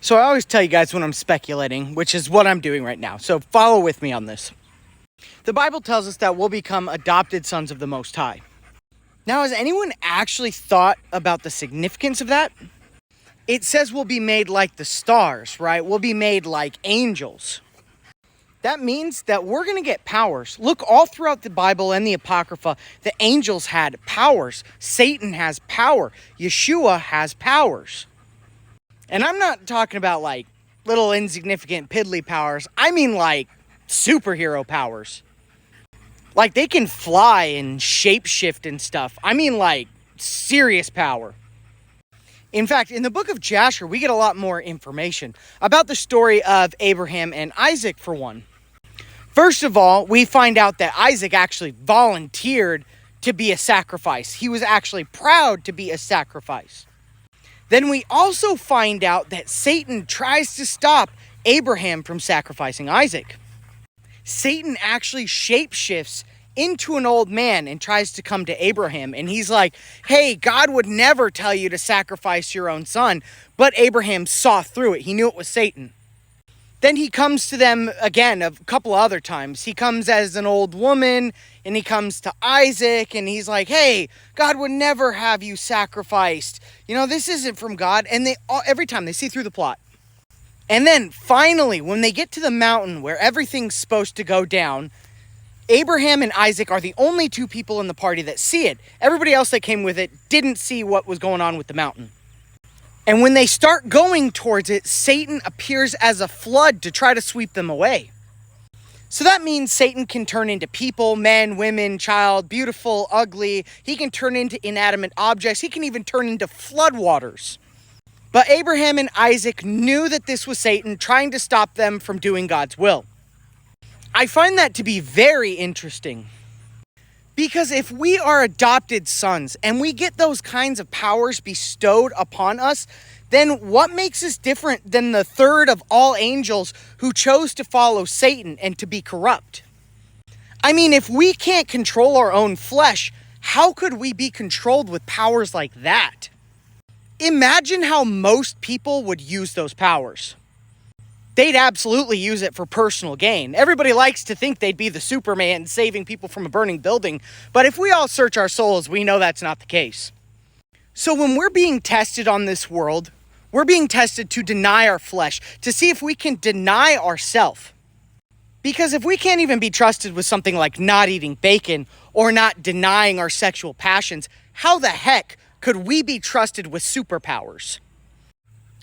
So I always tell you guys when I'm speculating, which is what I'm doing right now. So follow with me on this. The Bible tells us that we'll become adopted sons of the Most High. Now, has anyone actually thought about the significance of that? It says we'll be made like the stars, right? We'll be made like angels. That means that we're going to get powers. Look, all throughout the Bible and the Apocrypha, the angels had powers. Satan has power. Yeshua has powers. And I'm not talking about like little insignificant piddly powers. I mean like superhero powers. Like they can fly and shapeshift and stuff. I mean like serious power. In fact, in the book of Jasher, we get a lot more information about the story of Abraham and Isaac, for one. First of all, we find out that Isaac actually volunteered to be a sacrifice. He was actually proud to be a sacrifice. Then we also find out that Satan tries to stop Abraham from sacrificing Isaac. Satan actually shapeshifts into an old man and tries to come to Abraham. And he's like, hey, God would never tell you to sacrifice your own son. But Abraham saw through it. He knew it was Satan. Then he comes to them again a couple other times. He comes as an old woman, and he comes to Isaac, and he's like, hey, God would never have you sacrificed. You know, this isn't from God. And every time they see through the plot. And then finally, when they get to the mountain where everything's supposed to go down, Abraham and Isaac are the only two people in the party that see it. Everybody else that came with it didn't see what was going on with the mountain. And when they start going towards it, Satan appears as a flood to try to sweep them away. So that means Satan can turn into people, men, women, child, beautiful, ugly. He can turn into inanimate objects. He can even turn into floodwaters. But Abraham and Isaac knew that this was Satan trying to stop them from doing God's will. I find that to be very interesting. Because if we are adopted sons and we get those kinds of powers bestowed upon us, then what makes us different than the third of all angels who chose to follow Satan and to be corrupt? I mean, if we can't control our own flesh, how could we be controlled with powers like that? Imagine how most people would use those powers. They'd absolutely use it for personal gain. Everybody likes to think they'd be the Superman saving people from a burning building, but if we all search our souls, we know that's not the case. So when we're being tested on this world, we're being tested to deny our flesh, to see if we can deny ourselves. Because if we can't even be trusted with something like not eating bacon or not denying our sexual passions, how the heck could we be trusted with superpowers?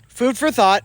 Food for thought.